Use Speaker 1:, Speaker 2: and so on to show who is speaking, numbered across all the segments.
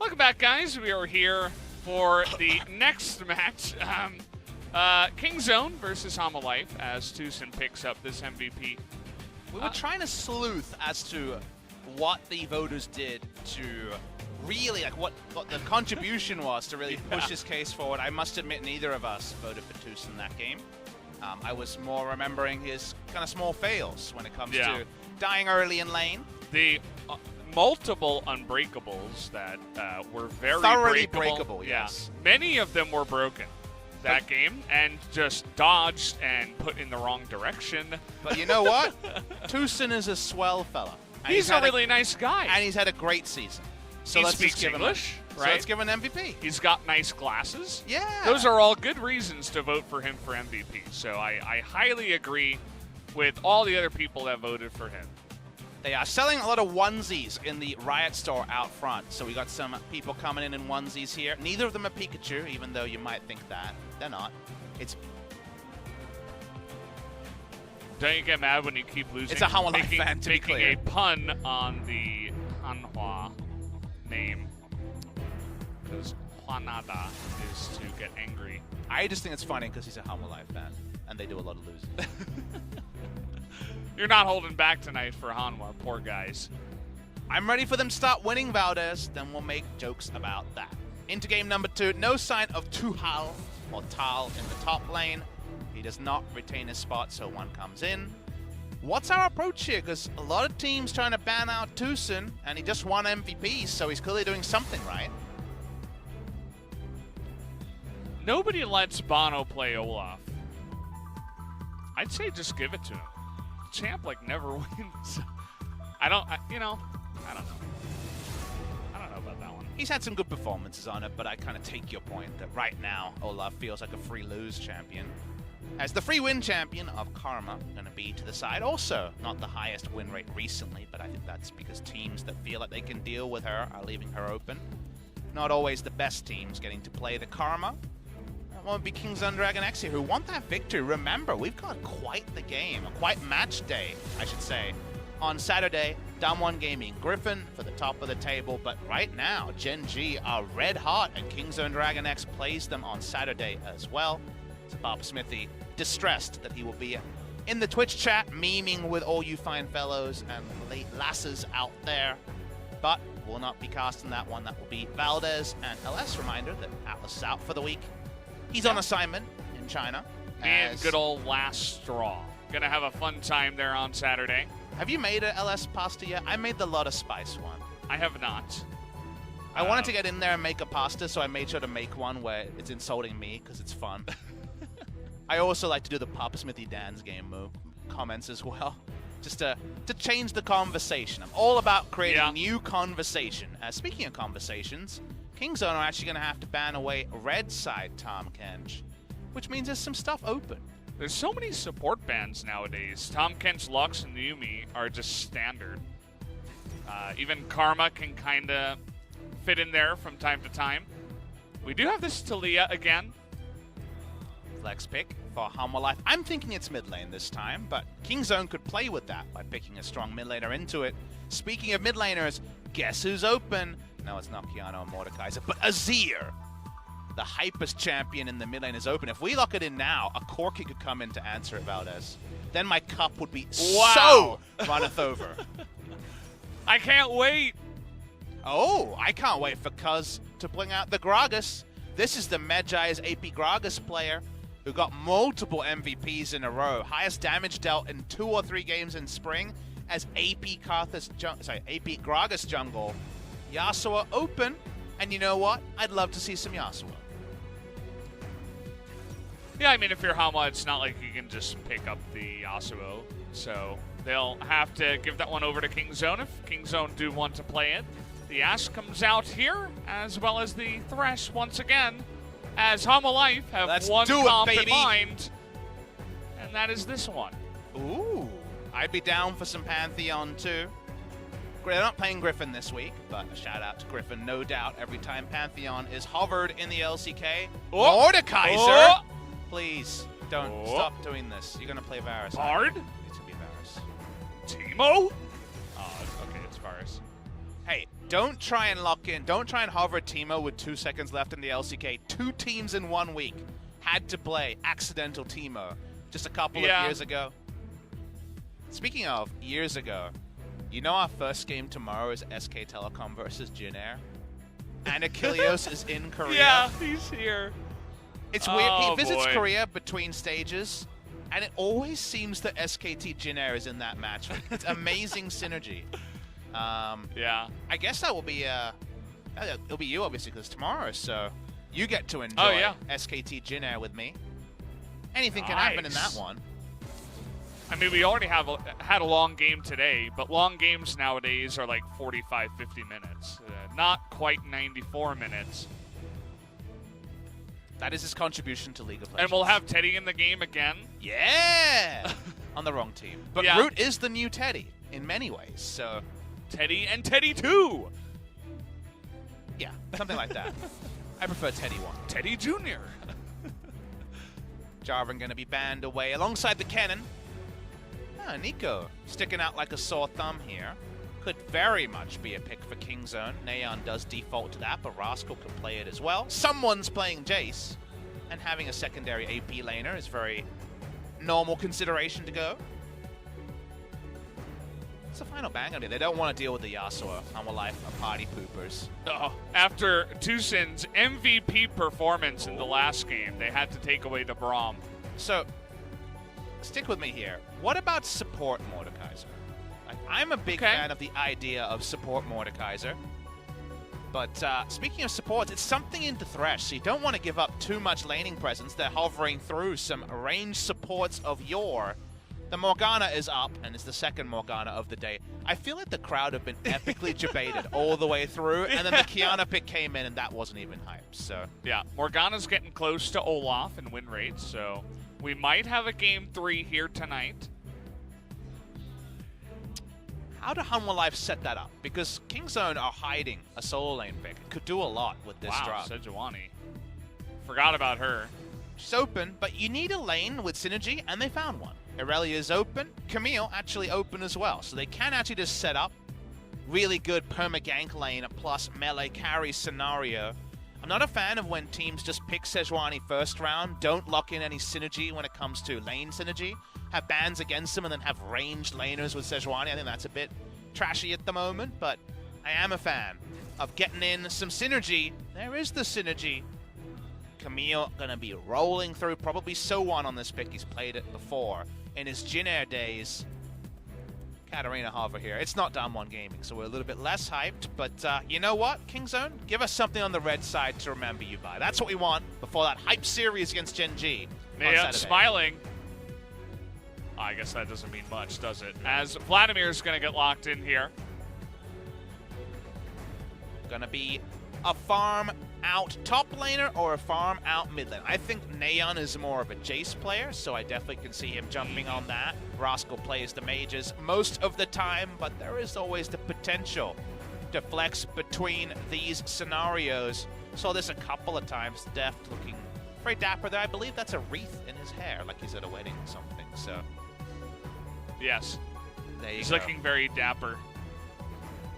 Speaker 1: Welcome back, guys. We are here for the next match. Kingzone versus Hanwha as TusiN picks up this MVP.
Speaker 2: We were trying to sleuth as to what the voters did to really, like, what the contribution was to really push his case forward. I must admit, neither of us voted for TusiN that game. I was more remembering his kind of small fails when it comes to dying early in lane.
Speaker 1: The multiple unbreakables that were very
Speaker 2: thoroughly breakable, yes.
Speaker 1: Yeah. Many of them were broken that game and just dodged and put in the wrong direction.
Speaker 2: But you know what? TusiN is a swell fella.
Speaker 1: He's a really nice guy.
Speaker 2: And he's had a great season. So
Speaker 1: he
Speaker 2: let's
Speaker 1: speaks
Speaker 2: just give
Speaker 1: English,
Speaker 2: him,
Speaker 1: right?
Speaker 2: So let's give him an MVP.
Speaker 1: He's got nice glasses.
Speaker 2: Yeah.
Speaker 1: Those are all good reasons to vote for him for MVP. So I highly agree with all the other people that voted for him.
Speaker 2: They are selling a lot of onesies in the Riot store out front. So we got some people coming in onesies here. Neither of them are Pikachu, even though you might think that. They're not. It's...
Speaker 1: Don't you get mad when you keep losing?
Speaker 2: It's a Hanwha fan, to be clear.
Speaker 1: Making a pun on the Hanwha name. Because Hwanada is to get angry.
Speaker 2: I just think it's funny because he's a Hanwha fan, and they do a lot of losing.
Speaker 1: You're not holding back tonight for Hanwha, poor guys.
Speaker 2: I'm ready for them to start winning, Valdez. Then we'll make jokes about that. Into game number 2, no sign of Tuhal or Tal in the top lane. He does not retain his spot, so one comes in. What's our approach here? Because a lot of teams trying to ban out TusiN, and he just won MVP, so he's clearly doing something right.
Speaker 1: Nobody lets Bono play Olaf. I'd say just give it to him. Champ like never wins. I don't know. I don't know about that one.
Speaker 2: He's had some good performances on it, but I kind of take your point that right now Olaf feels like a free lose champion. As the free win champion of Karma, going to be to the side. Also, not the highest win rate recently, but I think that's because teams that feel like they can deal with her are leaving her open. Not always the best teams getting to play the Karma. That won't be Kingzone Dragon X here, who want that victory. Remember, we've got quite the game, quite match day, I should say. On Saturday, Damwon Gaming, Griffin for the top of the table, but right now, Gen G are red hot, and Kingzone Dragon X plays them on Saturday as well. So Bob Smithy distressed that he will be in the Twitch chat, memeing with all you fine fellows and late lasses out there, but will not be casting that one. That will be Valdez and LS. Reminder that Atlas is out for the week. He's on assignment in China.
Speaker 1: And good old last straw. Gonna have a fun time there on Saturday.
Speaker 2: Have you made a LS pasta yet? I made the Lotus Spice one.
Speaker 1: I have not.
Speaker 2: I wanted to get in there and make a pasta, so I made sure to make one where it's insulting me because it's fun. I also like to do the Papa Smithy Dan's game move comments as well, just to change the conversation. I'm all about creating new conversation. Speaking of conversations, Kingzone are actually going to have to ban away red side Tom Kench, which means there's some stuff open.
Speaker 1: There's so many support bans nowadays. Tom Kench, Lux, and Yumi are just standard. Even Karma can kind of fit in there from time to time. We do have this Talia again.
Speaker 2: Flex pick for Hanwha. I'm thinking it's mid lane this time, but Kingzone could play with that by picking a strong mid laner into it. Speaking of mid laners, guess who's open? No, it's not Kiana or Mordekaiser, but Azir. The hypest champion in the mid lane is open. If we lock it in now, a Corki could come in to answer it, Valdez. Then my cup would be so runneth over.
Speaker 1: I can't wait.
Speaker 2: Oh, I can't wait for Cuzz to bring out the Gragas. This is the Medjai's AP Gragas player who got multiple MVPs in a row. Highest damage dealt in 2 or 3 games in spring as AP Gragas jungle. Yasuo open. And you know what? I'd love to see some Yasuo.
Speaker 1: Yeah, I mean, if you're Hanwha, it's not like you can just pick up the Yasuo. So they'll have to give that one over to Kingzone if Kingzone do want to play it. The Ashe comes out here, as well as the Thresh once again, as Hanwha have one comp in mind, and that is this one.
Speaker 2: Ooh, I'd be down for some Pantheon too. They're not playing Griffin this week, but a shout out to Griffin, no doubt. Every time Pantheon is hovered in the LCK. Mordekaiser! Please, don't stop doing this. You're going to play Varus.
Speaker 1: Bard?
Speaker 2: It's going to be Varus.
Speaker 1: Teemo?
Speaker 2: Oh, okay, it's Varus. Hey, Don't try and lock in. Don't try and hover a Teemo with 2 seconds left in the LCK. 2 teams in 1 week had to play accidental Teemo just a couple of years ago. Speaking of years ago, you know our first game tomorrow is SK Telecom versus Jin Air? And Achilles is in Korea.
Speaker 1: Yeah, he's here.
Speaker 2: It's weird. He visits Korea between stages, and it always seems that SKT Jin Air is in that match. It's amazing synergy.
Speaker 1: Yeah.
Speaker 2: I guess that will be it'll be you obviously because tomorrow, so you get to enjoy SKT Jin Air with me. Anything can happen in that one.
Speaker 1: I mean, we already had a long game today, but long games nowadays are like 45, 50 minutes. Not quite 94 minutes.
Speaker 2: That is his contribution to League of Legends.
Speaker 1: And we'll have Teddy in the game again.
Speaker 2: Yeah! On the wrong team. But Root is the new Teddy in many ways, so...
Speaker 1: Teddy and Teddy 2!
Speaker 2: Yeah, something like that. I prefer Teddy 1.
Speaker 1: Teddy Jr.
Speaker 2: Jarvan going to be banned away alongside the cannon. Nico sticking out like a sore thumb here. Could very much be a pick for Kingzone. Naehyun does default to that, but Rascal can play it as well. Someone's playing Jace, and having a secondary AP laner is very normal consideration to go. It's a final bang on it. They don't want to deal with the Yasuo. Hanwha Life are party poopers.
Speaker 1: After TusiN's MVP performance in the last game, they had to take away the Braum.
Speaker 2: So, stick with me here. What about support Mordekaiser? I'm a big fan of the idea of support Mordekaiser. But speaking of supports, it's something into Thresh, so you don't want to give up too much laning presence. They're hovering through some ranged supports of yore. The Morgana is up, and it's the second Morgana of the day. I feel like the crowd have been epically debated all the way through, and then the Kiana pick came in, and that wasn't even hyped, so... Yeah,
Speaker 1: Morgana's getting close to Olaf in win rate, so we might have a Game 3 here tonight.
Speaker 2: How do Hanwha Life set that up? Because Kingzone are hiding a solo lane pick. It could do a lot with this drop.
Speaker 1: Wow, SoHwan. Forgot about her.
Speaker 2: She's open, but you need a lane with synergy, and they found one. Irelia's open. Camille actually open as well. So they can actually just set up really good perma-gank lane plus melee carry scenario. I'm not a fan of when teams just pick SoHwan first round, don't lock in any synergy when it comes to lane synergy, have bans against them and then have ranged laners with SoHwan. I think that's a bit trashy at the moment, but I am a fan of getting in some synergy. There is the synergy. Camille gonna be rolling through, probably SoHwan on this pick. He's played it before in his Jin Air days. Katarina Hover here. It's not Damwon Gaming, so we're a little bit less hyped, but you know what, Kingzone? Give us something on the red side to remember you by. That's what we want before that hype series against Gen G.
Speaker 1: Yeah, smiling. I guess that doesn't mean much, does it? As Vladimir's gonna get locked in here.
Speaker 2: Gonna be a farm out top laner or a farm out mid lane. I think Naehyun is more of a Jace player, so I definitely can see him jumping on that. Rascal plays the mages most of the time, but there is always the potential to flex between these scenarios. Saw this a couple of times. Deft looking very dapper there. I believe that's a wreath in his hair, like he's at a wedding or something. So,
Speaker 1: yes,
Speaker 2: there you
Speaker 1: he's
Speaker 2: go.
Speaker 1: Looking very dapper,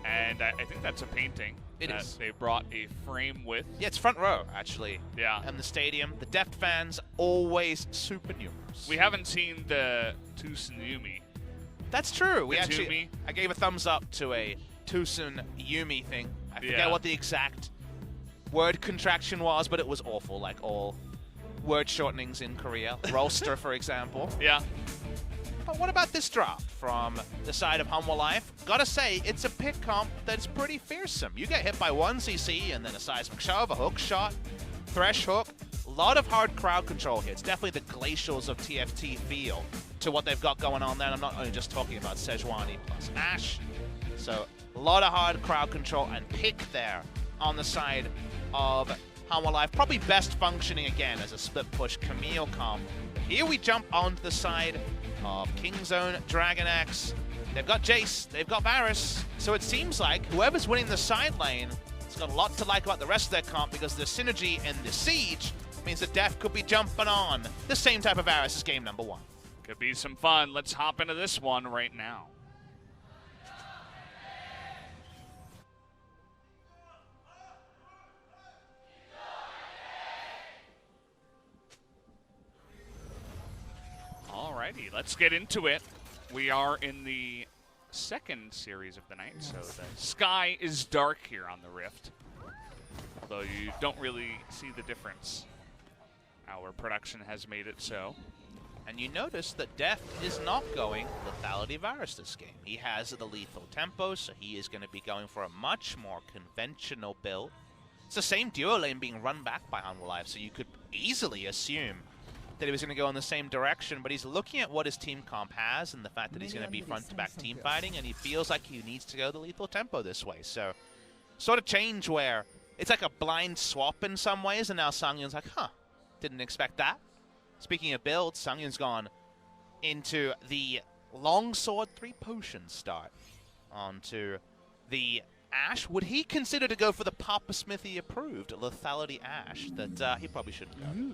Speaker 1: and I think that's a painting.
Speaker 2: It is.
Speaker 1: They brought a frame with.
Speaker 2: Yeah, it's front row, actually.
Speaker 1: Yeah.
Speaker 2: And the stadium. The Deft fans, always super numerous.
Speaker 1: We haven't seen the TusiN Yumi.
Speaker 2: That's true. We actually,
Speaker 1: Yumi.
Speaker 2: I gave a thumbs up to a TusiN Yumi thing. I forget what the exact word contraction was, but it was awful, like all word shortenings in Korea. Rollster, for example.
Speaker 1: Yeah.
Speaker 2: But what about this drop from the side of Hanwha Life? Gotta say, it's a pick comp that's pretty fearsome. You get hit by 1 CC and then a seismic shove, a hook shot, thresh hook. A lot of hard crowd control here. It's definitely the glacials of TFT feel to what they've got going on there. And I'm not only just talking about SoHwan plus Ashe. So a lot of hard crowd control and pick there on the side of Hanwha Life. Probably best functioning again as a split push Camille comp. Here we jump onto the side of Kingzone, Dragon Axe. They've got Jace, they've got Varus, so it seems like whoever's winning the side lane has got a lot to like about the rest of their comp because the synergy and the siege means that Deft could be jumping on the same type of Varus as game number 1.
Speaker 1: Could be some fun. Let's hop into this one right now. Alrighty, let's get into it. We are in the second series of the night, so the sky is dark here on the Rift. Although you don't really see the difference. Our production has made it so.
Speaker 2: And you notice that Deft is not going Lethality Virus this game. He has the lethal tempo, so he is going to be going for a much more conventional build. It's the same duo lane being run back by Hanwha, so you could easily assume that he was going to go in the same direction, but he's looking at what his team comp has and the fact that he's going to be front-to-back team fighting, and he feels like he needs to go the lethal tempo this way. So, sort of change where it's like a blind swap in some ways, and now Sangyoon's like, huh, didn't expect that. Speaking of builds, Sangyoon's gone into the Longsword 3 Potion start onto the Ashe. Would he consider to go for the Papa Smithy approved Lethality Ashe that he probably shouldn't go?
Speaker 1: Ooh.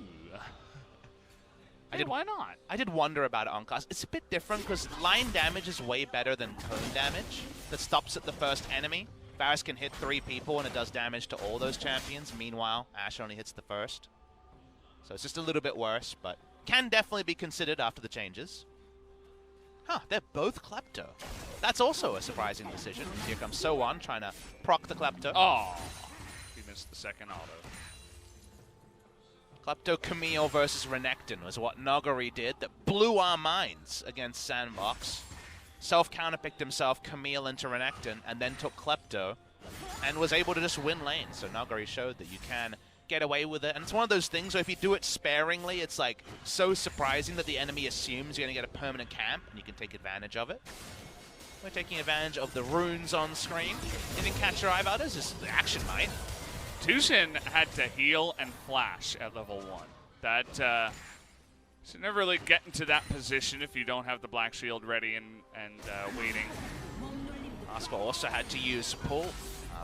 Speaker 1: Why not?
Speaker 2: I did wonder about it on Cuzz. It's a bit different because line damage is way better than cone damage that stops at the first enemy. Varus can hit 3 people and it does damage to all those champions. Meanwhile, Ashe only hits the first. So it's just a little bit worse, but can definitely be considered after the changes. Huh, they're both Klepto. That's also a surprising decision. Here comes SoHwan trying to proc the Klepto.
Speaker 1: Oh, he missed the second auto.
Speaker 2: Klepto Camille versus Renekton was what Nogari did that blew our minds against Sandbox. Self-counterpicked himself Camille into Renekton and then took Klepto and was able to just win lane. So Nogari showed that you can get away with it, and it's one of those things where if you do it sparingly, it's like so surprising that the enemy assumes you're going to get a permanent camp and you can take advantage of it. We're taking advantage of the runes on screen. Didn't catch your eye about us, just the action might.
Speaker 1: TusiN had to heal and flash at level 1. That, so never really get into that position if you don't have the Black Shield ready and waiting.
Speaker 2: Rascal also had to use pull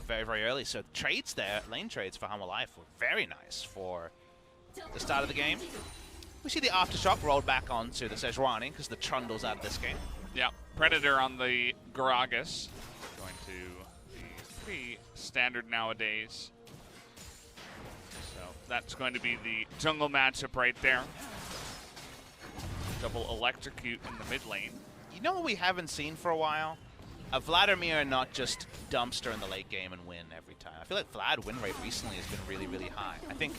Speaker 2: very, very early, so trades there, lane trades for Hanwha were very nice for the start of the game. We see the Aftershock rolled back onto the SoHwan because the Trundle's out of this game.
Speaker 1: Yeah, Predator on the Gragas. Going to be pretty standard nowadays. So that's going to be the jungle matchup right there. Double electrocute in the mid lane.
Speaker 2: You know what we haven't seen for a while? A Vladimir not just dumpster in the late game and win every time. I feel like Vlad win rate recently has been really, really high. I think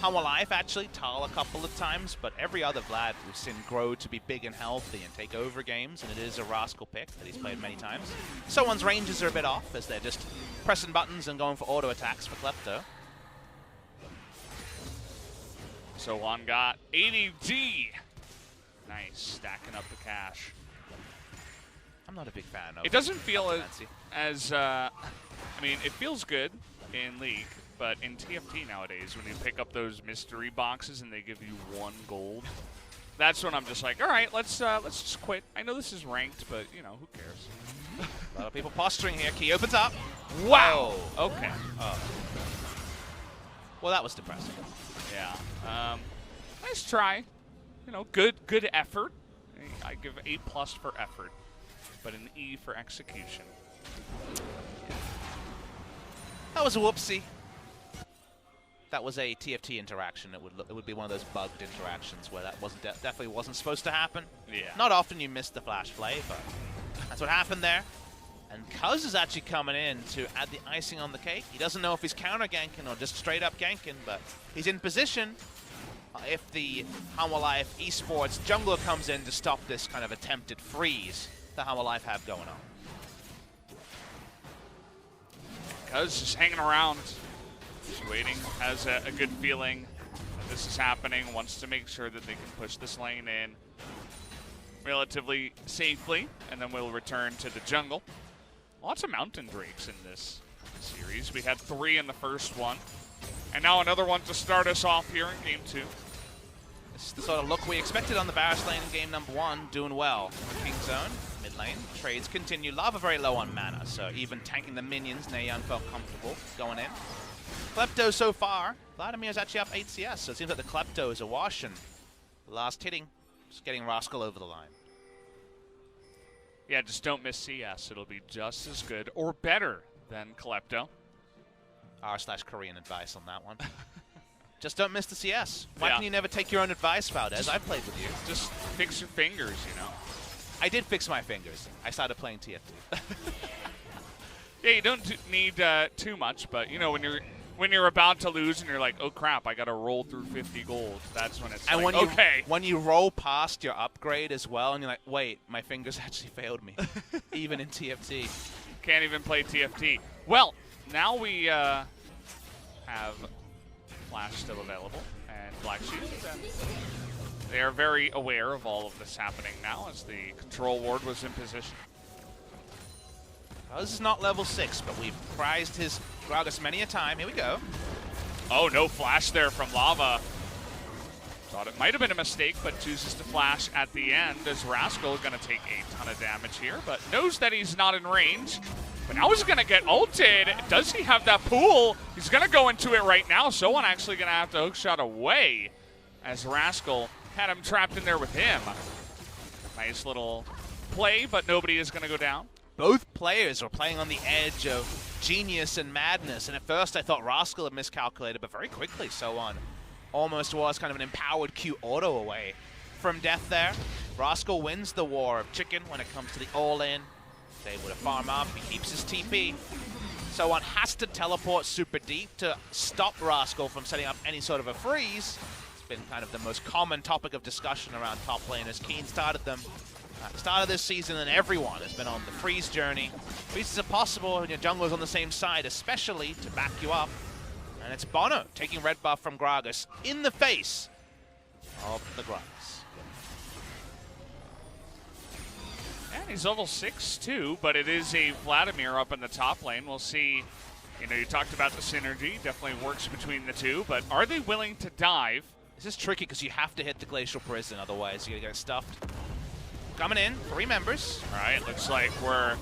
Speaker 2: Hanwha actually Tal a couple of times, but every other Vlad we've seen grow to be big and healthy and take over games, and it is a Rascal pick that he's played many times. SoHwan's ranges are a bit off as they're just pressing buttons and going for auto attacks for Klepto.
Speaker 1: SoHwan got 80D. Nice, stacking up the cash.
Speaker 2: I'm not a big fan of it.
Speaker 1: It doesn't feel as I mean, it feels good in League, but in TFT nowadays, when you pick up those mystery boxes and they give you 1 gold, that's when I'm just like, all right, let's just quit. I know this is ranked, but you know, who cares?
Speaker 2: A lot of people posturing here. Key opens up.
Speaker 1: Wow. Oh. Okay.
Speaker 2: Oh. Well, that was depressing.
Speaker 1: Yeah. Nice try. You know, good effort. I give A+ for effort, but an E for execution.
Speaker 2: That was a whoopsie. That was a TFT interaction. It would be one of those bugged interactions where that definitely wasn't supposed to happen.
Speaker 1: Yeah.
Speaker 2: Not often you miss the flash play, but that's what happened there. And Cuzz is actually coming in to add the icing on the cake. He doesn't know if he's counter ganking or just straight up ganking, but he's in position. If the Hanwha Esports jungler comes in to stop this kind of attempted freeze that Hanwha have going on.
Speaker 1: Cuzz just hanging around, just waiting, has a good feeling that this is happening, wants to make sure that they can push this lane in relatively safely, and then we'll return to the jungle. Lots of mountain drakes in this series. We had 3 in the first one, and now another one to start us off here in game 2.
Speaker 2: This is the sort of look we expected on the Varus lane in game number 1, doing well. King Zone, mid lane, trades continue. Lava very low on mana, so even tanking the minions, Naehyun felt comfortable going in. Klepto so far, Vladimir's actually up 8 CS, so it seems like the Klepto is a wash, and the last hitting, just getting Rascal over the line.
Speaker 1: Yeah, just don't miss CS. It'll be just as good or better than Klepto.
Speaker 2: R/Korean advice on that one. Just don't miss the CS. Why can you never take your own advice, Valdez? I've played with you.
Speaker 1: Just fix your fingers, you know.
Speaker 2: I did fix my fingers. I started playing TFT.
Speaker 1: Yeah, you don't need too much, but you know when you're about to lose and you're like, oh crap, I got to roll through 50 gold. That's when it's like, okay.
Speaker 2: When you roll past your upgrade as well, and you're like, wait, my fingers actually failed me, even in TFT.
Speaker 1: Can't even play TFT. Well, now we have Flash still available and Black Sheep. They are very aware of all of this happening now as the control ward was in position.
Speaker 2: Well, this is not level 6, but we've prized his Gragas many a time. Here we go.
Speaker 1: Oh, no flash there from Lava. Thought it might have been a mistake, but chooses to flash at the end as Rascal going to take a ton of damage here, but knows that he's not in range. But now he's going to get ulted. Does he have that pool? He's going to go into it right now. SoHwan actually going to have to hookshot away as Rascal had him trapped in there with him. Nice little play, but nobody is going to go down.
Speaker 2: Both players are playing on the edge of genius and madness, and at first I thought Rascal had miscalculated, but very quickly SoHwan almost was kind of an empowered Q auto away from death there. Rascal wins the war of chicken when it comes to the all-in. He's able to farm up, he keeps his TP. SoHwan has to teleport super deep to stop Rascal from setting up any sort of a freeze. It's been kind of the most common topic of discussion around top laners. Keen started them at the start of this season, and everyone has been on the freeze journey. Freezes are possible when your jungler's on the same side, especially to back you up. And it's Bono taking red buff from Gragas in the face of the Gragas.
Speaker 1: And he's level 6 too, but it is a Vladimir up in the top lane. We'll see. You know, you talked about the synergy. Definitely works between the two, but are they willing to dive?
Speaker 2: This is tricky because you have to hit the Glacial Prison, otherwise you're going to get stuffed. Coming in, 3 members.
Speaker 1: All right, looks like we're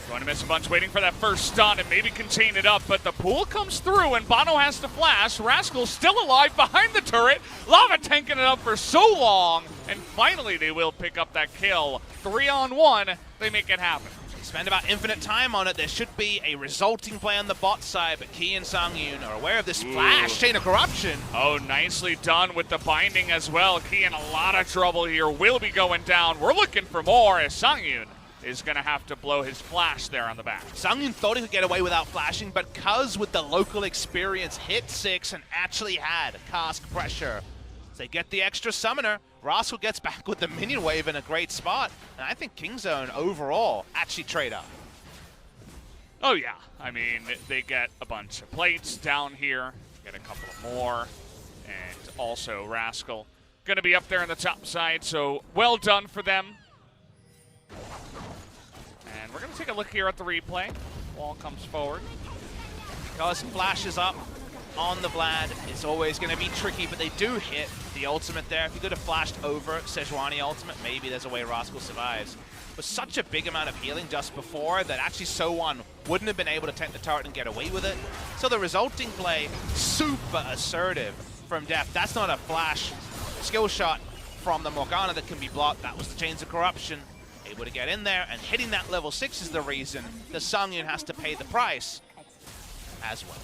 Speaker 1: going to miss a bunch, waiting for that first stun and maybe contain it up, but the pool comes through and Bono has to flash. Rascal's still alive behind the turret. Lava tanking it up for so long, and finally they will pick up that kill. 3-on-1, they make it happen.
Speaker 2: Spend about infinite time on it. There should be a resulting play on the bot side, but Key and Sangyoon are aware of this flash chain of corruption.
Speaker 1: Oh, nicely done with the binding as well. Key in a lot of trouble here, will be going down. We're looking for more as Sangyoon is going to have to blow his flash there on the back.
Speaker 2: Sangyoon thought he could get away without flashing, but Cuzz with the local experience hit 6 and actually had cask pressure. So they get the extra summoner. Rascal gets back with the minion wave in a great spot. And I think Kingzone overall actually trade up.
Speaker 1: Oh yeah, I mean, they get a bunch of plates down here, get a couple of more, and also Rascal going to be up there on the top side, so well done for them. And we're going to take a look here at the replay. Wall comes forward.
Speaker 2: Cuzz flashes up on the Vlad. It's always going to be tricky, but they do hit the ultimate there. If you could have flashed over SoHwan ultimate, maybe there's a way Rascal survives. But such a big amount of healing just before that actually SoHwan wouldn't have been able to tank the turret and get away with it. So the resulting play, super assertive from Deft. That's not a flash skill shot from the Morgana that can be blocked. That was the Chains of Corruption. Able to get in there, and hitting that level 6 is the reason the Sangyoon has to pay the price as well.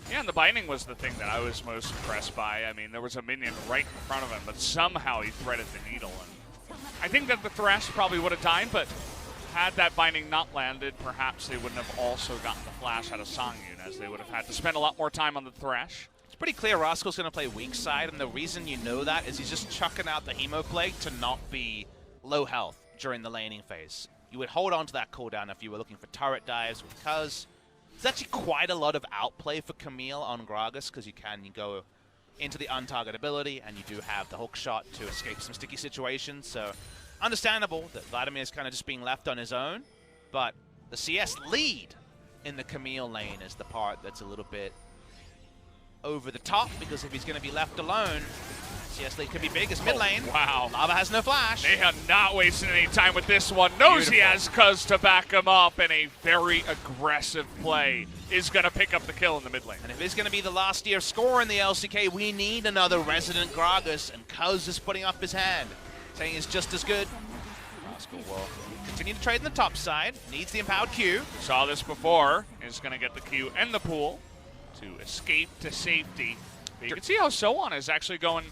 Speaker 1: Yeah, and the binding was the thing that I was most impressed by. I mean, there was a minion right in front of him, but somehow he threaded the needle. And I think that the Thresh probably would have died, but had that binding not landed, perhaps they wouldn't have also gotten the flash out of Sangyoon, as they would have had to spend a lot more time on the Thresh.
Speaker 2: It's pretty clear Rascal's going to play weak side, and the reason you know that is he's just chucking out the Hemo Plague to not be low health during the laning phase. You would hold on to that cooldown if you were looking for turret dives with Cuzz. There's actually quite a lot of outplay for Camille on Gragas, because you go into the untarget ability, and you do have the hook shot to escape some sticky situations. So understandable that Vladimir is kind of just being left on his own, but the CS lead in the Camille lane is the part that's a little bit over the top, because if he's going to be left alone, CS lead could be big as mid lane.
Speaker 1: Wow.
Speaker 2: Lava has no flash.
Speaker 1: Naehyun not wasting any time with this one. Knows he has Cuzz to back him up, and a very aggressive play is going to pick up the kill in the mid lane.
Speaker 2: And if it's going to be the last year score in the LCK, we need another resident Gragas, and Cuzz is putting up his hand, saying he's just as good. Rascal will continue to trade in the top side. Needs the empowered Q.
Speaker 1: Saw this before. Is going to get the Q and the pool. to escape to safety. But you can see how SoHwan is actually going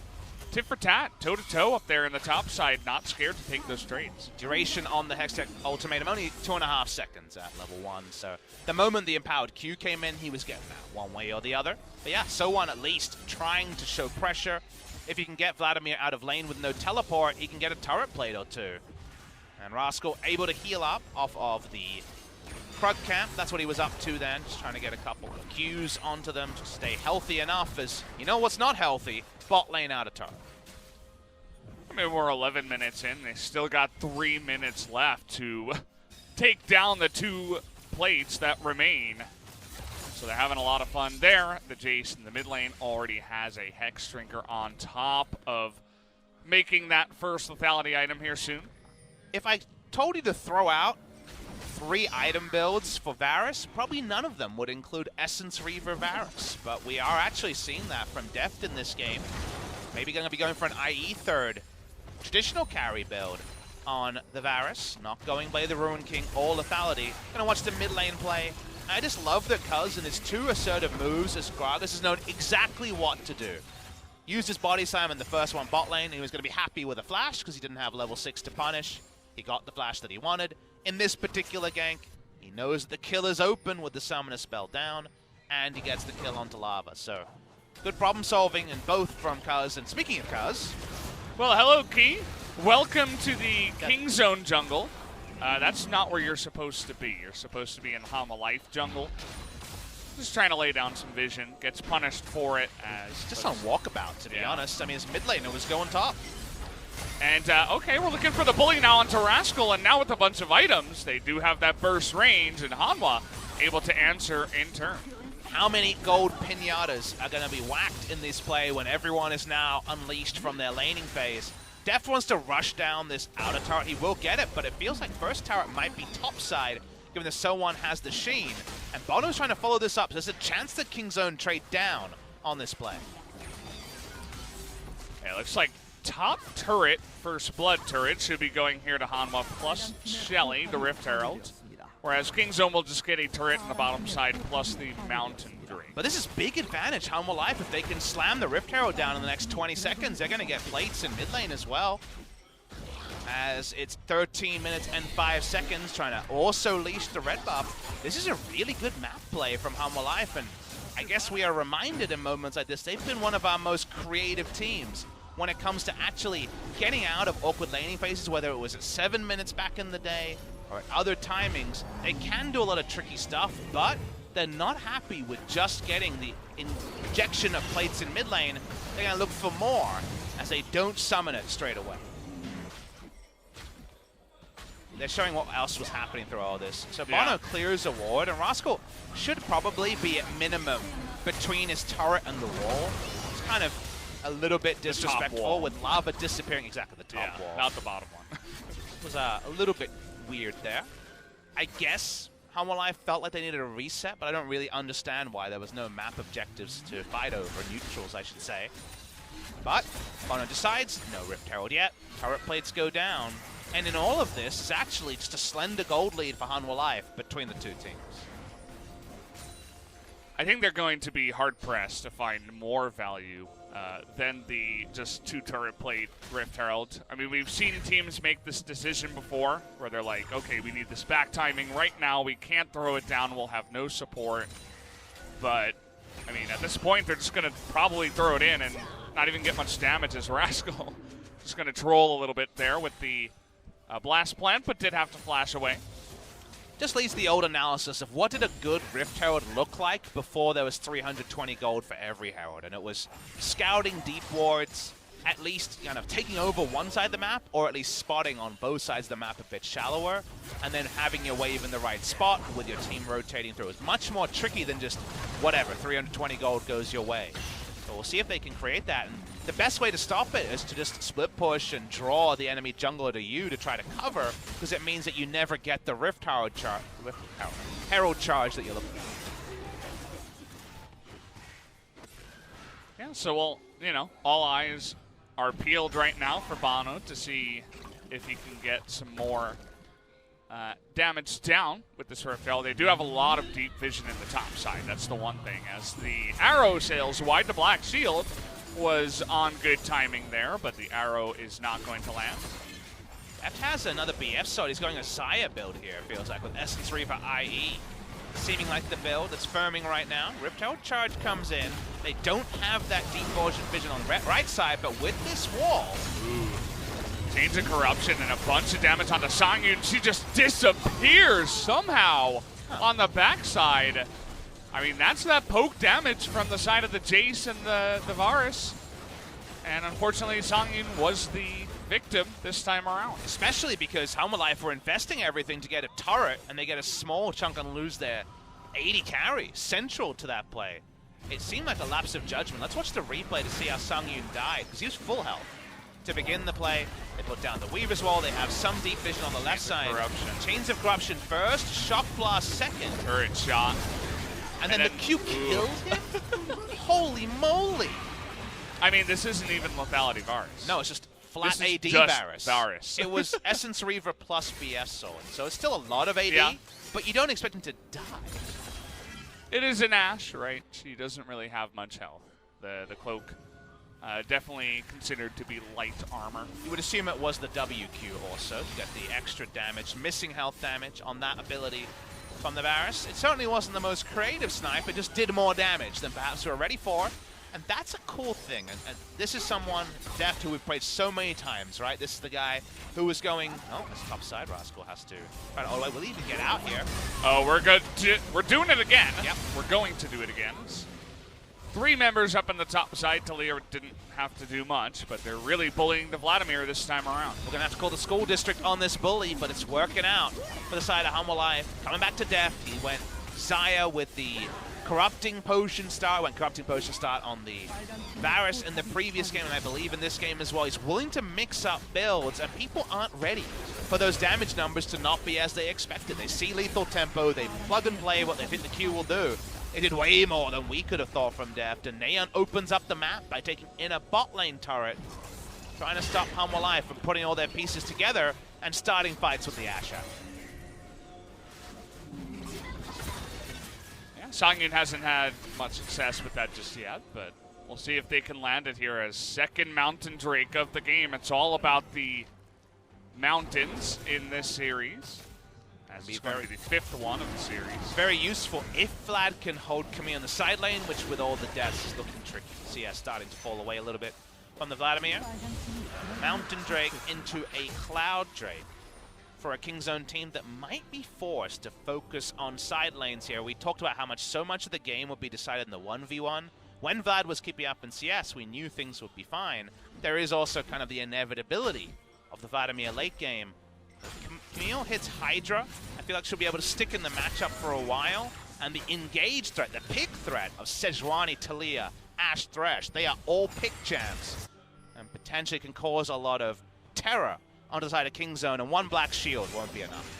Speaker 1: tit for tat, toe-to-toe up there in the top side, not scared to take those trades.
Speaker 2: Duration on the Hextech Ultimatum, only 2.5 seconds at level 1, so the moment the empowered Q came in, he was getting that one way or the other. But yeah, SoHwan at least trying to show pressure. If he can get Vladimir out of lane with no teleport, he can get a turret plate or two. And Rascal able to heal up off of the Krug camp. That's what he was up to then, just trying to get a couple of Qs onto them to stay healthy enough, as you know what's not healthy? Bot lane out of turret.
Speaker 1: I mean, we're 11 minutes in. They still got 3 minutes left to take down the 2 plates that remain. So they're having a lot of fun there. The Jace in the mid lane already has a Hex Drinker on top of making that first lethality item here soon.
Speaker 2: If I told you to throw out 3 item builds for Varus, probably none of them would include Essence Reaver Varus. But we are actually seeing that from Deft in this game. Maybe going to be going for an IE third traditional carry build on the Varus. Not going by the Ruin King or lethality. Going to watch the mid lane play. I just love that Cuzz in his 2 assertive moves as Gragas has known exactly what to do. Used his body slam in the first one bot lane. He was going to be happy with a flash because he didn't have level 6 to punish. He got the flash that he wanted. In this particular gank, he knows that the kill is open with the summoner spell down, and he gets the kill onto lava. So, good problem solving in both from Cuzz. And speaking of Cuzz,
Speaker 1: well, hello, Key. Welcome to the King Zone jungle. That's not where you're supposed to be. You're supposed to be in Hanwha Life jungle. Just trying to lay down some vision. Gets punished for it as...
Speaker 2: just on walkabout, to be honest. I mean, his mid laner was going top.
Speaker 1: And, okay, we're looking for the bully now onto Rascal, and now with a bunch of items, they do have that burst range, and Hanwha able to answer in turn.
Speaker 2: How many gold pinatas are going to be whacked in this play when everyone is now unleashed from their laning phase? Deft wants to rush down this outer turret. He will get it, but it feels like first turret might be topside, given that SoHwan has the Sheen. And Bono's trying to follow this up. There's a chance that King Zone trade down on this play.
Speaker 1: Yeah, it looks like top turret, first blood turret, should be going here to Hanwha plus Shelly, the Rift Herald. Whereas King Zone will just get a turret on the bottom side plus the Mountain Dream.
Speaker 2: But this is big advantage, Hanwha Life. If they can slam the Rift Herald down in the next 20 seconds, they're going to get plates in mid lane as well. As it's 13 minutes and 5 seconds, trying to also leash the red buff. This is a really good map play from Hanwha Life, and I guess we are reminded in moments like this, they've been one of our most creative teams when it comes to actually getting out of awkward laning phases, whether it was at 7 minutes back in the day or at other timings. They can do a lot of tricky stuff, but they're not happy with just getting the injection of plates in mid lane. They're going to look for more as they don't summon it straight away. They're showing what else was happening through all this. So Bono clears a ward, and Rascal should probably be at minimum between his turret and the wall. It's kind of a little bit disrespectful with lava disappearing exactly the top wall.
Speaker 1: Not the bottom one.
Speaker 2: It was a little bit weird there. I guess Hanwha Life felt like they needed a reset, but I don't really understand why there was no map objectives to fight over, neutrals I should say. But Bono decides, no Rift Herald yet, turret plates go down, and in all of this, it's actually just a slender gold lead for Hanwha Life between the 2 teams.
Speaker 1: I think they're going to be hard-pressed to find more value than the just 2 turret plate Rift Herald. I mean, we've seen teams make this decision before, where they're like, okay, we need this back timing right now, we can't throw it down, we'll have no support. But, I mean, at this point, they're just going to probably throw it in and not even get much damage as Rascal. Just going to troll a little bit there with the blast plant, but did have to flash away.
Speaker 2: Just leads the old analysis of what did a good Rift Herald look like before there was 320 gold for every Herald, and it was scouting deep wards, at least kind of taking over one side of the map, or at least spotting on both sides of the map a bit shallower, and then having your wave in the right spot with your team rotating through. It's much more tricky than just whatever, 320 gold goes your way. So we'll see if they can create that. And the best way to stop it is to just split push and draw the enemy jungler to you to try to cover, because it means that you never get the Rift Herald charge that you're looking for.
Speaker 1: Yeah, so well, you know, all eyes are peeled right now for Bono to see if he can get some more damage down with this Raphael. They do have a lot of deep vision in the top side. That's the one thing, as the arrow sails wide. The Black Shield was on good timing there, but the arrow is not going to land.
Speaker 2: Deft has another BF sword. He's going a Xayah build here, it feels like, with Essence Reaver IE. Seeming like the build that's firming right now. Riptide Charge comes in. They don't have that deep vision on the right side, but with this wall...
Speaker 1: Ooh. Chains of Corruption and a bunch of damage onto sangyoon. She just disappears somehow on the backside. I mean, that's that poke damage from the side of the Jace and the Varus. And unfortunately, sangyoon was the victim this time around.
Speaker 2: Especially because Hanwha Life were investing everything to get a turret, and they get a small chunk and lose their 80 carry central to that play. It seemed like a lapse of judgment. Let's watch the replay to see how sangyoon died, because he was full health. To begin the play, they put down the Weaver's Wall. They have some deep vision on the left side. Chains of Corruption first, Shock Blast second.
Speaker 1: Turret shot.
Speaker 2: And then the Q killed him? Holy moly!
Speaker 1: I mean, this isn't even lethality Varus.
Speaker 2: No, it's just flat AD
Speaker 1: just
Speaker 2: Varus. It was Essence Reaver plus BS Sword. So it's still a lot of AD, but you don't expect him to die.
Speaker 1: It is an Ashe, right? She doesn't really have much health. The cloak. Definitely considered to be light armor.
Speaker 2: You would assume it was the WQ also to get the extra damage, missing health damage on that ability from the Varus. It certainly wasn't the most creative snipe, it just did more damage than perhaps we were ready for. And that's a cool thing. And this is someone, Deft, who we've played so many times, right? This is the guy who was going, oh, this top side Rascal has to, oh, we'll even get out here.
Speaker 1: Oh, we're good. We're doing it again.
Speaker 2: Yep.
Speaker 1: We're going to do it again. 3 members up on the top side. Talia didn't have to do much, but they're really bullying the Vladimir this time around.
Speaker 2: We're going to have to call the school district on this bully, but it's working out for the side of Hanwha Life. Coming back to Deft, he went Xayah with the Corrupting Potion start. Went Corrupting Potion start on the Varus in the previous game, and I believe in this game as well. He's willing to mix up builds, and people aren't ready for those damage numbers to not be as they expected. They see lethal tempo, they plug and play what they think the Q will do. They did way more than we could have thought from Deft, and Naehyun opens up the map by taking in a bot lane turret, trying to stop Hanwha Life from putting all their pieces together and starting fights with the Ashe.
Speaker 1: Yeah, sangyoon hasn't had much success with that just yet, but we'll see if they can land it here as second Mountain Drake of the game. It's all about the mountains in this series. It's going to be the 5th one of the series.
Speaker 2: Very useful if Vlad can hold Camille on the side lane, which with all the deaths is looking tricky. CS starting to fall away a little bit from the Vladimir. Mountain Drake into a Cloud Drake for a Kingzone team that might be forced to focus on side lanes here. We talked about how so much of the game would be decided in the 1v1. When Vlad was keeping up in CS, we knew things would be fine. There is also kind of the inevitability of the Vladimir late game. Camille hits Hydra. I feel like she'll be able to stick in the matchup for a while. And the engage threat, the pick threat of SoHwan, Talia, Ashe, Thresh, they are all pick champs. And potentially can cause a lot of terror onto the side of Kingzone, and one Black Shield won't be enough.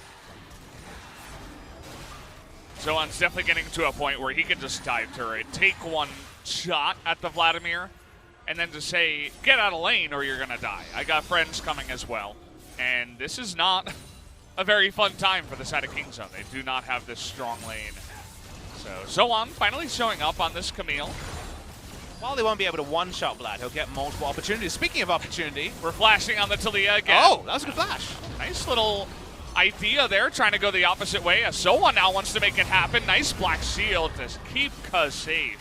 Speaker 1: SoHwan's definitely getting to a point where he can just dive turret, take one shot at the Vladimir, and then just say, get out of lane or you're going to die. I got friends coming as well. And this is not a very fun time for the side of Kingzone. They do not have this strong lane. So SoHwan finally showing up on this Camille.
Speaker 2: While they won't be able to one-shot Vlad, he'll get multiple opportunities. Speaking of opportunity,
Speaker 1: we're flashing on the Talia again.
Speaker 2: Oh, that was a good flash.
Speaker 1: Nice little idea there, trying to go the opposite way. SoHwan now wants to make it happen. Nice Black Shield to keep Cuzz safe,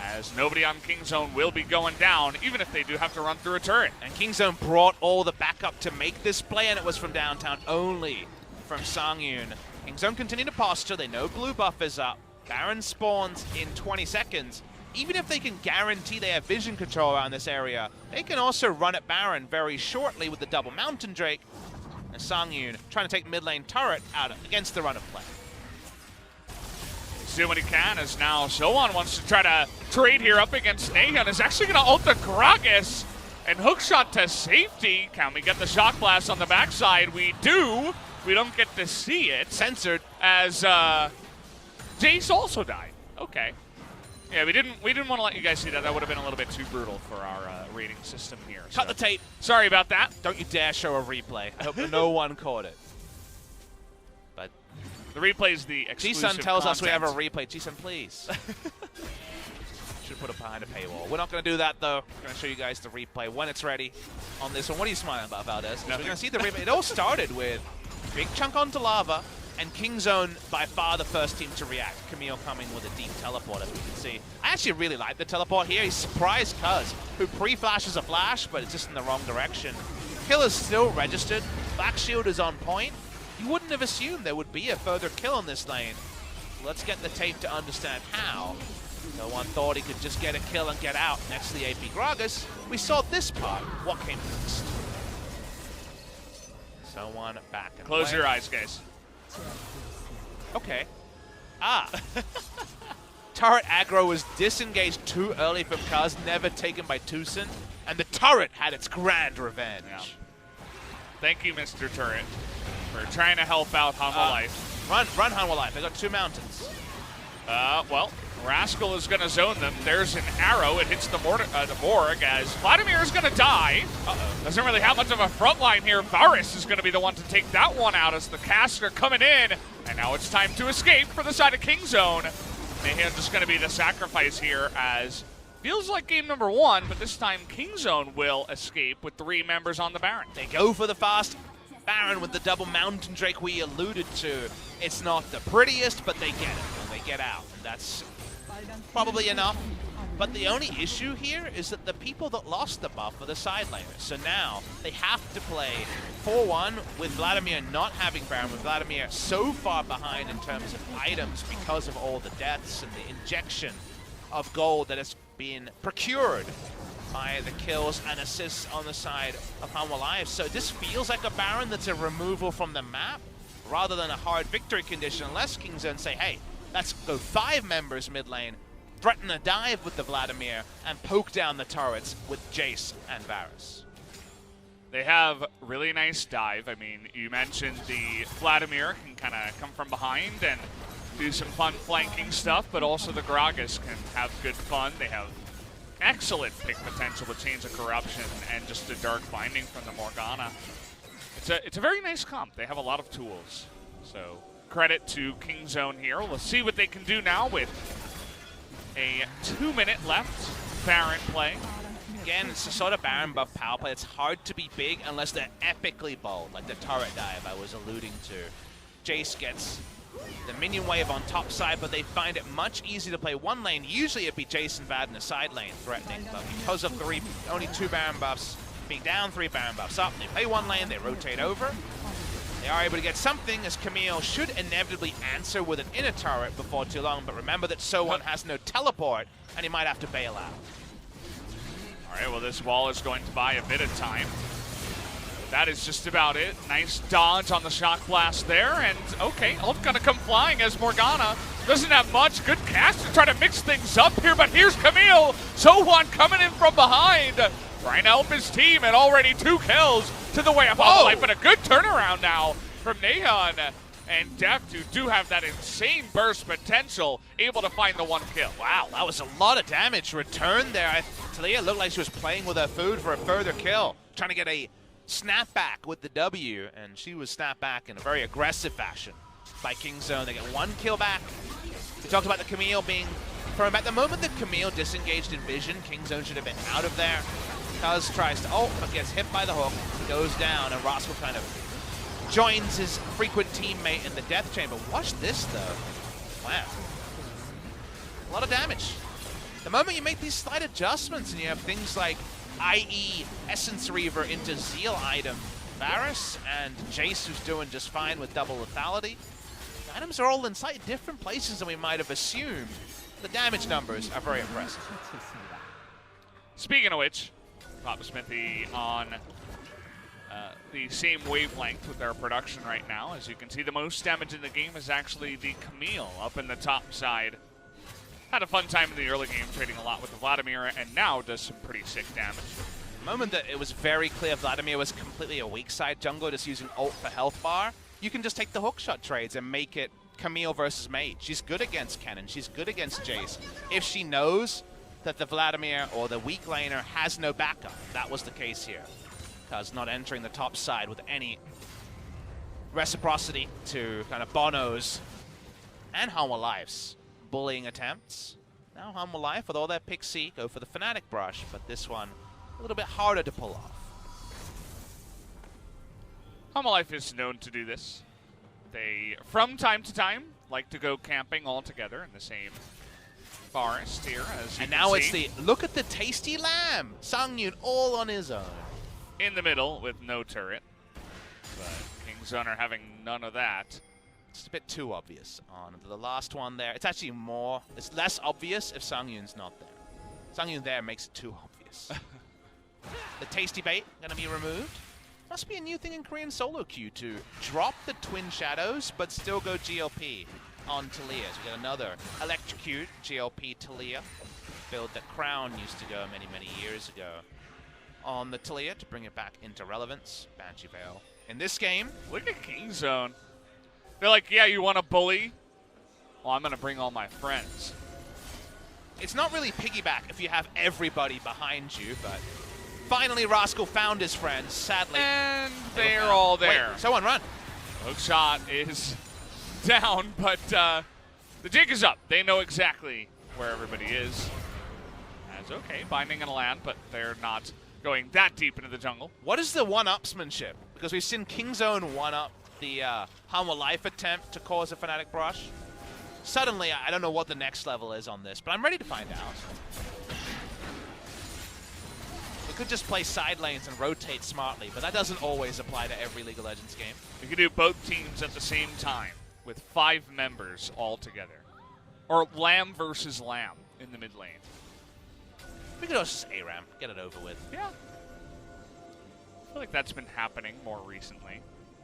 Speaker 1: as nobody on Kingzone will be going down, even if they do have to run through a turret.
Speaker 2: And Kingzone brought all the backup to make this play, and it was from downtown only from sangyoon. Kingzone continue to posture. They know blue buff is up. Baron spawns in 20 seconds. Even if they can guarantee they have vision control around this area, they can also run at Baron very shortly with the double Mountain Drake. And sangyoon trying to take mid lane turret out against the run of play.
Speaker 1: Do what he can, as now SoHwan wants to try to trade here up against Naehyun. Is actually going to ult the Gragas and hookshot to safety. Can we get the shock blast on the backside? We do. We don't get to see it.
Speaker 2: Censored.
Speaker 1: As Jace also died. Okay. Yeah, we didn't want to let you guys see that. That would have been a little bit too brutal for our rating system here.
Speaker 2: Cut the tape.
Speaker 1: Sorry about that.
Speaker 2: Don't you dare show a replay. I hope no one caught it.
Speaker 1: The replay is the exclusive
Speaker 2: TusiN tells us we have a
Speaker 1: content.
Speaker 2: replay. TusiN, please. Should put it behind a paywall. We're not going to do that, though. We're going to show you guys the replay when it's ready on this one. What are you smiling about, Valdez? We're going to see the replay. It all started with big chunk onto lava, and Kingzone by far the first team to react. Camille coming with a deep teleport, as we can see. I actually really like the teleport here. He surprised Cuzz, who pre-flashes a flash, but it's just in the wrong direction. Kill is still registered. Black Shield is on point. You wouldn't have assumed there would be a further kill in this lane. Let's get the tape to understand how. No one thought he could just get a kill and get out next to the AP Gragas. We saw this part. What came next? SoHwan back and
Speaker 1: Close your eyes, guys.
Speaker 2: Okay. Ah. Turret aggro was disengaged too early from Cuzz, never taken by TusiN, and the turret had its grand revenge.
Speaker 1: Yeah. Thank you, Mr. Turret, for trying to help out Hanwha Life.
Speaker 2: Run Hanwha Life. They got 2 mountains.
Speaker 1: Well, Rascal is going to zone them. There's an arrow. It hits the Morg as Vladimir is going to die. Doesn't really have much of a front line here. Varus is going to be the one to take that one out as the caster coming in. And now it's time to escape for the side of Kingzone. Naehyun just going to be the sacrifice here as feels like game number 1, but this time Kingzone will escape with 3 members on the Baron.
Speaker 2: They go for the fast Baron with the double Mountain Drake we alluded to. It's not the prettiest, but they get it and they get out. And that's probably enough. But the only issue here is that the people that lost the buff are the side laners. So now they have to play 4-1 with Vladimir not having Baron, with Vladimir so far behind in terms of items because of all the deaths and the injection of gold that has been procured by the kills and assists on the side of Hanwha Life. So this feels like a Baron that's a removal from the map rather than a hard victory condition, unless Kingzone say, hey, let's go 5 members mid lane, threaten a dive with the Vladimir, and poke down the turrets with Jace and Varus.
Speaker 1: They have really nice dive. I mean, you mentioned the Vladimir can kind of come from behind and do some fun flanking stuff, but also the Gragas can have good fun. They have excellent pick potential with Chains of Corruption and just a Dark Binding from the Morgana. It's a very nice comp. They have a lot of tools. So credit to Kingzone here. Let's see what they can do now with a 2-minute left Baron play.
Speaker 2: Again, it's a sort of Baron buff power play. It's hard to be big unless they're epically bold, like the turret dive I was alluding to. Jace gets the minion wave on top side, but they find it much easier to play one lane. Usually it'd be Jace and Vad in a side lane threatening, but because of only 2 Baron buffs being down, 3 Baron buffs up, they play one lane, they rotate over. They are able to get something, as Camille should inevitably answer with an inner turret before too long, but remember that SoHwan has no teleport, and he might have to bail out.
Speaker 1: All right, well, this wall is going to buy a bit of time. That is just about it. Nice dodge on the shock blast there, and okay, ult gonna come flying as Morgana doesn't have much. Good cast to try to mix things up here, but here's Camille. SoHwan coming in from behind, trying to help his team, and already 2 kills to the way of Hanwha Life, but a good turnaround now from Naehyun and Deft, who do have that insane burst potential, able to find the 1 kill.
Speaker 2: Wow, that was a lot of damage returned there. Talia looked like she was playing with her food for a further kill, trying to get a snapback with the W, and she was snapped back in a very aggressive fashion by Kingzone. They get 1 kill back. We talked about the Camille being firm. At the moment that Camille disengaged in vision, Kingzone should have been out of there. Cuzz tries to ult, but gets hit by the hook, goes down, and Rascal kind of joins his frequent teammate in the death chamber. Watch this, though. Wow. A lot of damage. The moment you make these slight adjustments and you have things like i.e. Essence Reaver into Zeal item, Varus and Jace, who's doing just fine with double lethality. The items are all in slightly different places than we might have assumed. The damage numbers are very impressive.
Speaker 1: Speaking of which, Papa Smithy on the same wavelength with our production right now. As you can see, the most damage in the game is actually the Camille up in the top side. Had a fun time in the early game trading a lot with the Vladimir, and now does some pretty sick damage.
Speaker 2: The moment that it was very clear Vladimir was completely a weak side jungler, just using ult for health bar, you can just take the hookshot trades and make it Camille versus Mage. She's good against Kennen, she's good against Jace. If she knows that the Vladimir or the weak laner has no backup, that was the case here. Cuzz not entering the top side with any reciprocity to kind of Bono's and Hanwha Life's bullying attempts. Now Hanwha Life, with all their pick C, go for the Fnatic brush, but this one a little bit harder to pull off.
Speaker 1: Hanwha Life is known to do this. They, from time to time, like to go camping all together in the same forest here, as you
Speaker 2: And
Speaker 1: can
Speaker 2: now
Speaker 1: see.
Speaker 2: it's the, look at the tasty lamb! Sangyoon all on his own.
Speaker 1: In the middle with no turret. But KingZone are having none of that.
Speaker 2: It's a bit too obvious on the last one there. It's actually more, it's less obvious if Sangyun's not there. Sangyoon there makes it too obvious. The tasty bait gonna be removed. Must be a new thing in Korean solo queue to drop the twin shadows, but still go GLP on Talia. So we got another electrocute GLP Talia build that Crown used to go many, many years ago on the Talia to bring it back into relevance. Banshee Veil. In this game,
Speaker 1: Look at KingZone. They're like, yeah, you want to bully? Well, I'm going to bring all my friends.
Speaker 2: it's not really piggyback if you have everybody behind you, but finally Rascal found his friends, sadly.
Speaker 1: And they're all there.
Speaker 2: Wait, SoHwan, run.
Speaker 1: Hook shot is down, but the jig is up. They know exactly where everybody is. That's okay, binding and a land, but they're not going that deep into the jungle.
Speaker 2: What is the one-upsmanship? Because we've seen KingZone one-up the Hanwha Life attempt to cause a Fnatic brush. Suddenly, I don't know what the next level is on this, but I'm ready to find out. We could just play side lanes and rotate smartly, but that doesn't always apply to every League of Legends game.
Speaker 1: We can do both teams at the same time with 5 members all together. Or lamb versus lamb in the mid lane.
Speaker 2: We could also just ARAM, get it over with.
Speaker 1: Yeah. I feel like that's been happening more recently.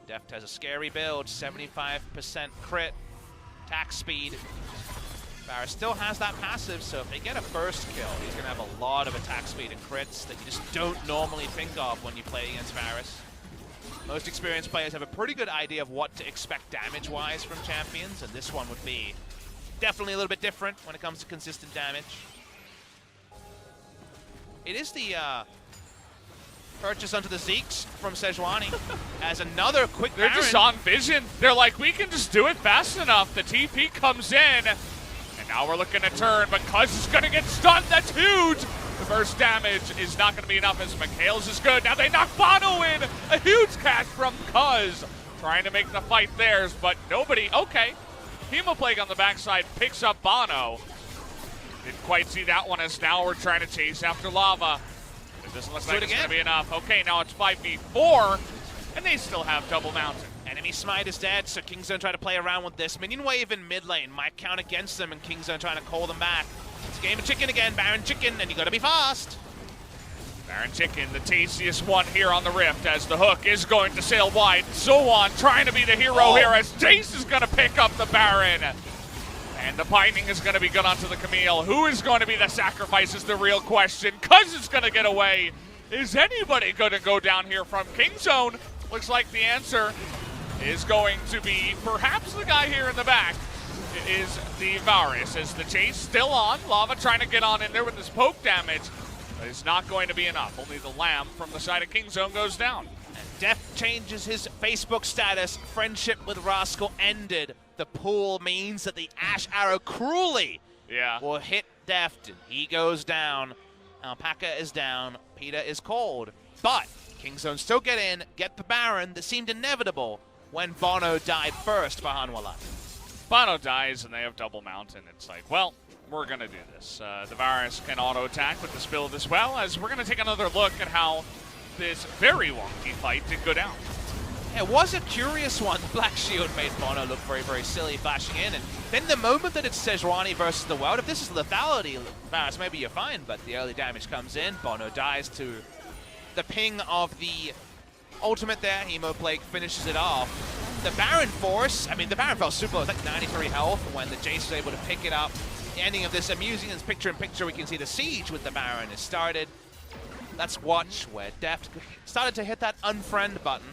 Speaker 2: Deft has a scary build, 75% crit, attack speed. Varus still has that passive, so if they get a first kill, he's going to have a lot of attack speed and crits that you just don't normally think of when you play against Varus. Most experienced players have a pretty good idea of what to expect damage-wise from champions, and this one would be definitely a little bit different when it comes to consistent damage. It is the purchase onto the Zeeks from SoHwan as another quick
Speaker 1: They're
Speaker 2: Baron.
Speaker 1: just on vision. They're like, we can just do it fast enough. The TP comes in, and now we're looking to turn, but Cuzz is going to get stunned. That's huge. The burst damage is not going to be enough as McHale's is good. Now they knock Bono in. A huge catch from Cuzz. Trying to make the fight theirs, but nobody. Okay. Hemoplague on the backside picks up Bono. Didn't quite see that one, as now we're trying to chase after Lava. It doesn't look like it's going to be enough. Okay, now it's 5v4, and they still have double mountain.
Speaker 2: Enemy Smite is dead, so KingZone try to play around with this. Minion Wave in mid lane might count against them, and KingZone trying to call them back. It's a game of chicken again, Baron Chicken, and you gotta be fast.
Speaker 1: Baron Chicken, the tastiest one here on the Rift, as the hook is going to sail wide. SoHwan trying to be the hero here, as Jace is going to pick up the Baron. And the binding is going to be good onto the Camille. Who is going to be the sacrifice is the real question. Cuzz is going to get away. Is anybody going to go down here from KingZone? Looks like the answer is going to be perhaps the guy here in the back. It is the Varus, as the chase still on. Lava trying to get on in there with his poke damage. But it's not going to be enough. Only the Lamb from the side of KingZone goes down.
Speaker 2: And Deft changes his Facebook status. Friendship with Rascal ended. The pool means that the Ash Arrow cruelly will hit Deft, and he goes down. Alpaca is down. Peter is cold. But KingZone still get in, get the Baron that seemed inevitable when Bono died first for Hanwha Life.
Speaker 1: Bono dies, and they have double mountain. It's like, well, we're going to do this. The Varus can auto-attack with this build as well, as we're going to take another look at how this very wonky fight did go down.
Speaker 2: It was a curious one. The Black Shield made Bono look very, very silly flashing in. And then the moment that it's SoHwan versus the world, if this is lethality, Varus, maybe you're fine, but the early damage comes in. Bono dies to the ping of the ultimate there. Hemoplague finishes it off. The Baron force, I mean, the Baron fell super low. It's like 93 health when the Jace was able to pick it up. The ending of this amusing is picture-in-picture. We can see the siege with the Baron is started. Let's watch where Deft started to hit that unfriend button.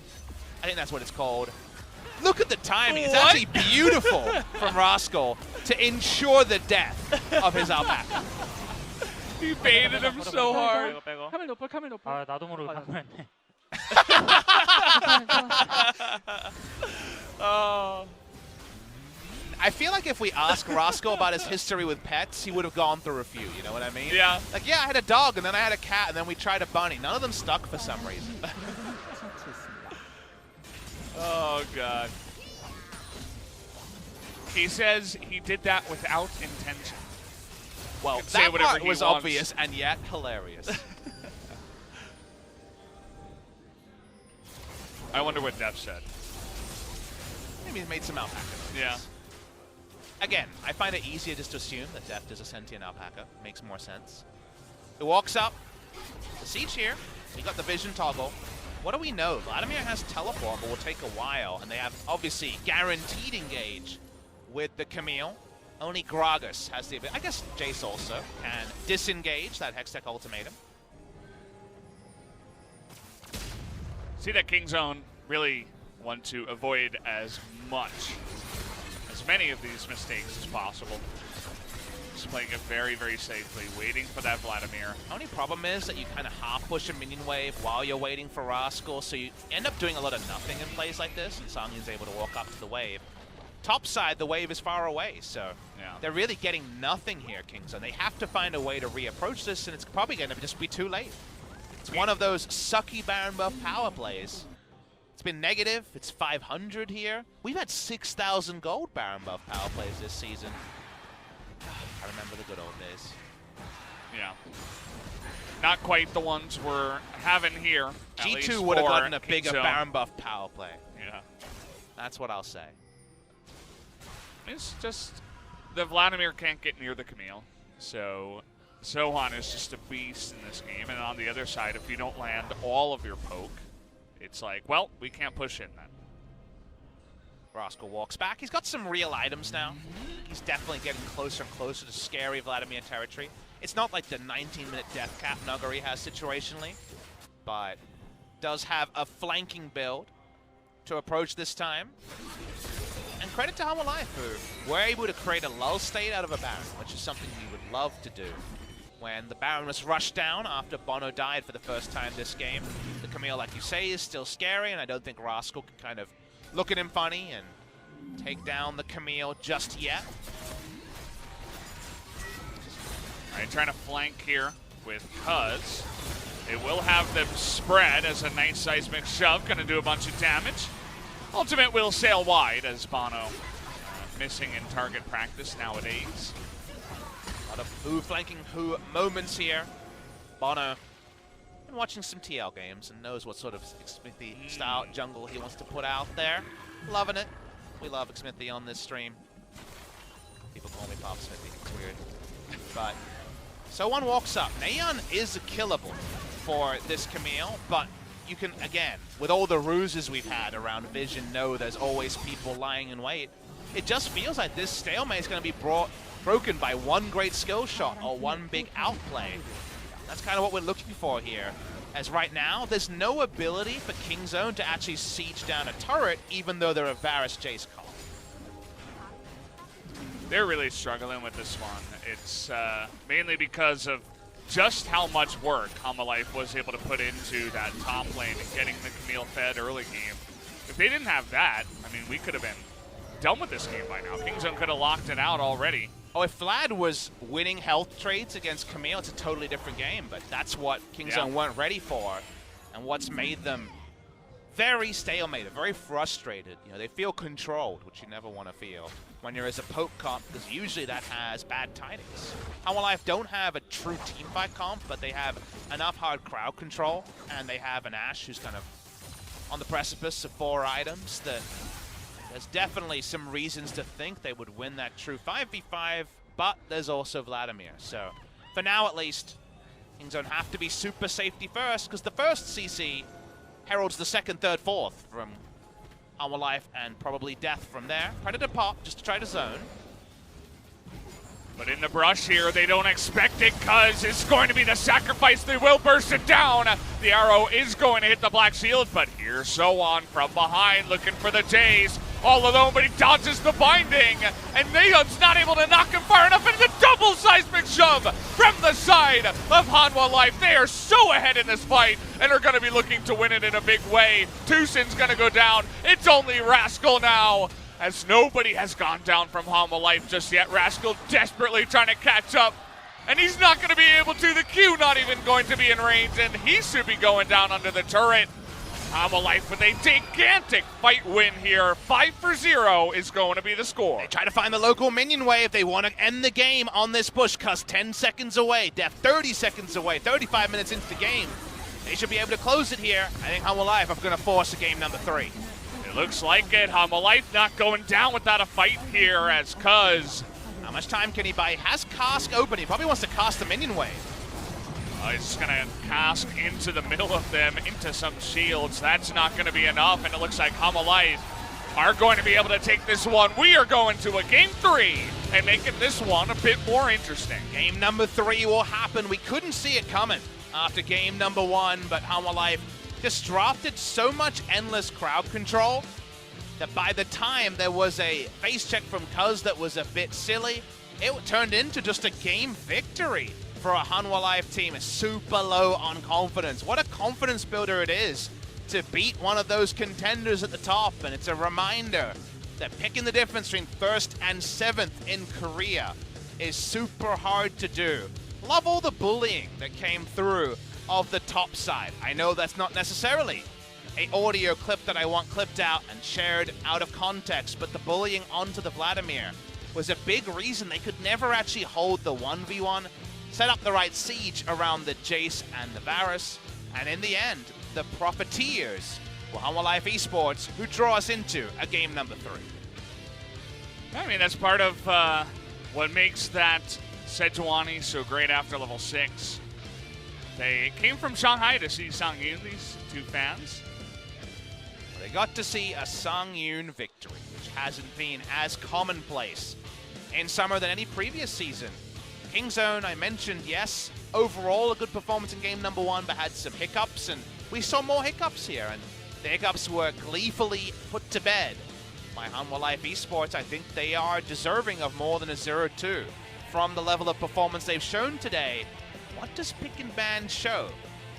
Speaker 2: I think that's what it's called. Look at the timing. It's actually beautiful from Rascal to ensure the death of his Alpaca.
Speaker 1: He baited him so hard.
Speaker 3: 카멜 높아 카멜 높아. 아 나도 모르고 방문했네.
Speaker 1: Oh.
Speaker 2: I feel like if we ask Rascal about his history with pets, he would have gone through a few, you know what I mean?
Speaker 1: Yeah.
Speaker 2: Like, yeah, I had a dog, and then I had a cat, and then we tried a bunny. None of them stuck for some reason.
Speaker 1: Oh, God. He says he did that without intention.
Speaker 2: Well,
Speaker 1: say
Speaker 2: that
Speaker 1: whatever
Speaker 2: part
Speaker 1: he
Speaker 2: was
Speaker 1: wants.
Speaker 2: obvious and yet hilarious.
Speaker 1: I wonder what Deft said.
Speaker 2: Maybe he made some alpaca noises.
Speaker 1: Yeah.
Speaker 2: Again, I find it easier just to assume that Deft is a sentient alpaca. Makes more sense. He walks up. The siege here. We got the vision toggle. What do we know? Vladimir has teleport, but will take a while. And they have, obviously, guaranteed engage with the Camille. Only Gragas has the ability. I guess Jace also can disengage that Hextech ultimatum.
Speaker 1: See that King Zone really want to avoid as many of these mistakes as possible. Just playing it very, very safely, waiting for that Vladimir.
Speaker 2: Only problem is that you kind of half push a minion wave while you're waiting for Rascal, so you end up doing a lot of nothing in plays like this, and sangyoon's able to walk up to the wave. Top side, the wave is far away, so they're really getting nothing here, Kingzone. They have to find a way to reapproach this, and it's probably going to just be too late. It's one of those sucky Baron buff power plays. It's been negative. It's 500 here. We've had 6,000 gold Baron buff power plays this season. I remember the good old days.
Speaker 1: Yeah. Not quite the ones we're having here.
Speaker 2: G2 would have gotten a bigger
Speaker 1: Zone.
Speaker 2: Baron buff power play.
Speaker 1: Yeah.
Speaker 2: That's what I'll say.
Speaker 1: It's just the Vladimir can't get near the Camille, so SoHwan is just a beast in this game. And on the other side, if you don't land all of your poke, it's like, well, we can't push in then.
Speaker 2: Rascal walks back. He's got some real items now. He's definitely getting closer and closer to scary Vladimir territory. It's not like the 19-minute death cap Nuggery has situationally, but does have a flanking build to approach this time. And credit to Hanwha who were able to create a lull state out of a Baron, which is something you would love to do. When the Baron was rushed down after Bono died for the first time this game, the Camille, like you say, is still scary, and I don't think Rascal can kind of look at him funny and take down the Camille just yet.
Speaker 1: All right, trying to flank here with Cuzz. It will have them spread as a nice seismic shove, going to do a bunch of damage. Ultimate will sail wide as Bono missing in target practice nowadays.
Speaker 2: A lot of who flanking who moments here. Bono been watching some TL games and knows what sort of Smithy style jungle he wants to put out there. Loving it. We love Smithy on this stream. People call me Pop Smithy. It's weird. But SoHwan walks up. Naehyun is killable for this Camille, but you can, again, with all the ruses we've had around Vision, know there's always people lying in wait. It just feels like this stalemate is going to be broken by one great skill shot or one big outplay. That's kind of what we're looking for here. As right now, there's no ability for Kingzone to actually siege down a turret, even though they're a Varus Jace call.
Speaker 1: They're really struggling with this one. It's mainly because of just how much work Hanwha was able to put into that top lane and getting the Camille fed early game. If they didn't have that, I mean, we could have been done with this game by now. Kingzone could have locked it out already.
Speaker 2: Oh, if Vlad was winning health trades against Camille, it's a totally different game, but that's what Kingzone weren't ready for, and what's made them very stalemated, very frustrated. You know, they feel controlled, which you never want to feel when you're as a poke comp, because usually that has bad tidings. Hanwha don't have a true teamfight comp, but they have enough hard crowd control, and they have an Ashe who's kind of on the precipice of 4 items that there's definitely some reasons to think they would win that true 5v5, but there's also Vladimir. So for now at least, Kingzone have to be super safety first, because the first CC heralds the second, third, fourth from Hanwha and probably death from there. Predator pop just to try to zone.
Speaker 1: But in the brush here, they don't expect it. Cuzz is going to be the sacrifice. They will burst it down. The arrow is going to hit the black shield, but here's SoHwan from behind looking for the Jays. All alone, but he dodges the binding. And Naehyun's not able to knock him far enough into the double side. seismic shove from the side of Hanwha Life. They are so ahead in this fight and are going to be looking to win it in a big way. TusiN's going to go down. It's only Rascal now, as nobody has gone down from Hanwha Life just yet. Rascal desperately trying to catch up, and he's not going to be able to. The Q not even going to be in range, and he should be going down under the turret. Hanwha Life with a gigantic fight win here. 5-0 is going to be the score.
Speaker 2: They try to find the local minion wave. They want to end the game on this push. Cuzz 10 seconds away. Deft 30 seconds away. 35 minutes into the game. They should be able to close it here. I think Hanwha Life are going to force a game number 3.
Speaker 1: It looks like it. Hanwha Life not going down without a fight here as Cuzz.
Speaker 2: How much time can he buy? He has Cask open. He probably wants to cast the minion wave.
Speaker 1: He's just going to cast into the middle of them, into some shields. That's not going to be enough, and it looks like Hanwha Life are going to be able to take this one. We are going to a game 3 and making this one a bit more interesting.
Speaker 2: Game number 3 will happen. We couldn't see it coming after game number 1, but Hanwha Life just drafted so much endless crowd control that by the time there was a face check from Cuzz that was a bit silly, it turned into just a game victory for a Hanwha Life team. Is super low on confidence. What a confidence builder it is to beat one of those contenders at the top, and it's a reminder that picking the difference between 1st and 7th in Korea is super hard to do. Love all the bullying that came through of the top side. I know that's not necessarily an audio clip that I want clipped out and shared out of context, but the bullying onto the Vladimir was a big reason they could never actually hold the 1v1, set up the right siege around the Jace and the Varus, and in the end, the Profiteers were Hanwha Life Esports, who draw us into a game number 3.
Speaker 1: I mean, that's part of what makes that SoHwan so great after level 6. They came from Shanghai to see sangyoon, these two fans.
Speaker 2: They got to see a sangyoon victory, which hasn't been as commonplace in summer than any previous season. Kingzone, I mentioned, yes, overall a good performance in game number 1, but had some hiccups, and we saw more hiccups here, and the hiccups were gleefully put to bed by Hanwha Life Esports. I think they are deserving of more than a 0-2 from the level of performance they've shown today. What does Pick and Ban show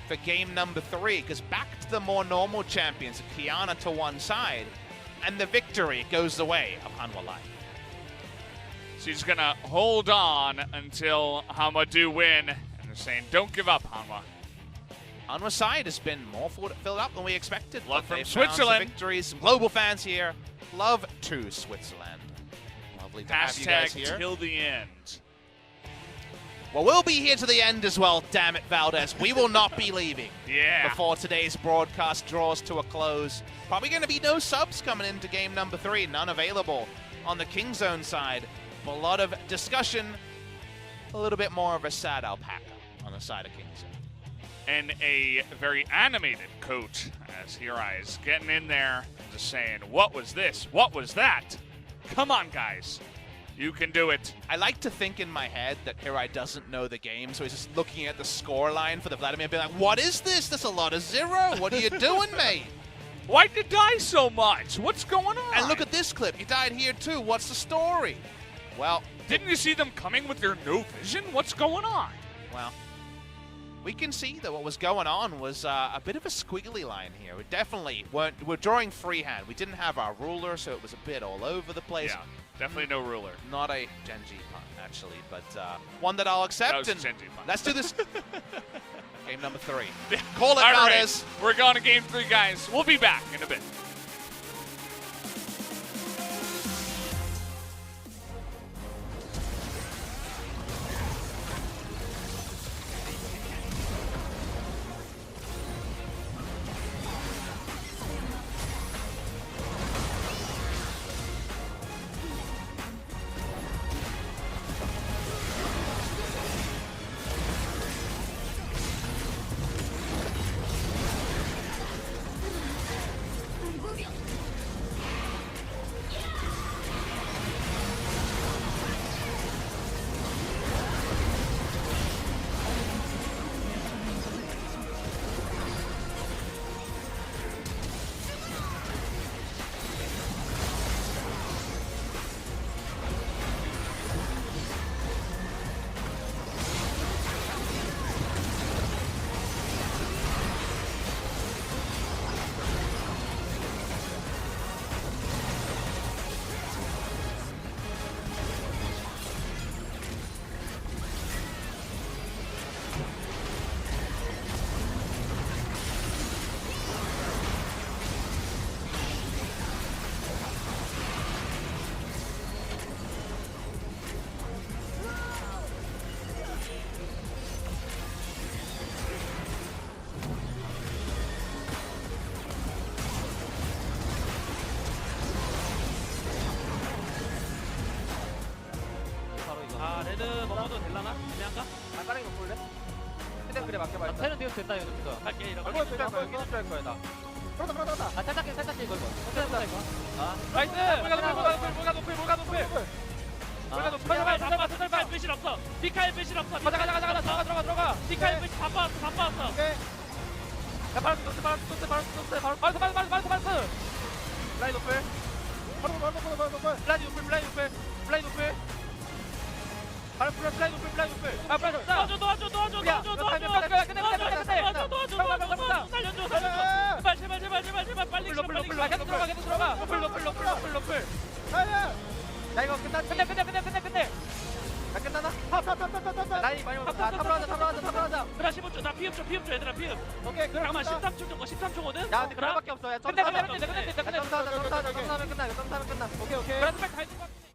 Speaker 2: for game number 3? Because back to the more normal champions, Kiana to one side, and the victory goes the way of Hanwha Life.
Speaker 1: She's going to hold on until Hanwha do win. And they're saying, don't give up, Hanwha.
Speaker 2: Hanwha's side has been more filled up than we expected.
Speaker 1: Love from
Speaker 2: They've
Speaker 1: Switzerland.
Speaker 2: Found some victories, some global fans here. Love to Switzerland. Lovely to have you guys here.
Speaker 1: Hashtag till the end.
Speaker 2: Well, we'll be here to the end as well, damn it, Valdez. We will not be leaving before today's broadcast draws to a close. Probably going to be no subs coming into game number 3. None available on the Kingzone side. A lot of discussion, a little bit more of a sad alpaca on the side of Kingzone.
Speaker 1: And a very animated coach as Hirai is getting in there and just saying, what was this? What was that? Come on, guys. You can do it.
Speaker 2: I like to think in my head that Hirai doesn't know the game, so he's just looking at the score line for the Vladimir and being like, what is this? That's a lot of 0. What are you doing, mate?
Speaker 1: Why'd you die so much? What's going on?
Speaker 2: And look at this clip. You died here, too. What's the story? Well,
Speaker 1: didn't you see them coming with their no vision? What's going on?
Speaker 2: Well, we can see that what was going on was a bit of a squiggly line here. We definitely we're drawing freehand. We didn't have our ruler, so it was a bit all over the place.
Speaker 1: Yeah, definitely no ruler.
Speaker 2: Not a Genji pun, actually, but one that I'll accept.
Speaker 1: That was a Genji pun.
Speaker 2: Let's do this. Game number 3. Call it,
Speaker 1: Valdez. Right. We're going to game 3, guys. We'll be back in a bit.
Speaker 3: 레드 먹어도 될라나? 애매한가?
Speaker 4: 빠르게 못 볼래? 최대한 그래 맡겨봐.
Speaker 3: 테는 되면 된다 이거. 갈게 이러고.
Speaker 4: 이거 줄 거야. 이거 줄 거야 나. 그러다.
Speaker 3: 아 살짝 이거.
Speaker 4: 나이스. 몰가 높이.
Speaker 3: 토탈 배실 없어. 피카엘 배실 없어.
Speaker 4: 가자. 들어가.
Speaker 3: 피카엘 배실 다 빠졌어.
Speaker 4: 오케이. 야 바로 라인 높을. 바로 라인 높을. 바로 플라이 높을. 아 빨리
Speaker 3: 도와줘. 제발 빨리.
Speaker 4: 계속 들어가. 높을. 야 이거 끝내. 야 끝나나? 라인 많이 먹었다. 탑으로 하자.
Speaker 3: 그래 15초. 나 피흡 좀 얘들아 피흡.
Speaker 4: 오케이.
Speaker 3: 잠깐만 13초거든.
Speaker 4: 야 근데 그거밖에 없어. 야 점사하면 끝나. 오케이.
Speaker 3: 그래 스펙 다 해줘.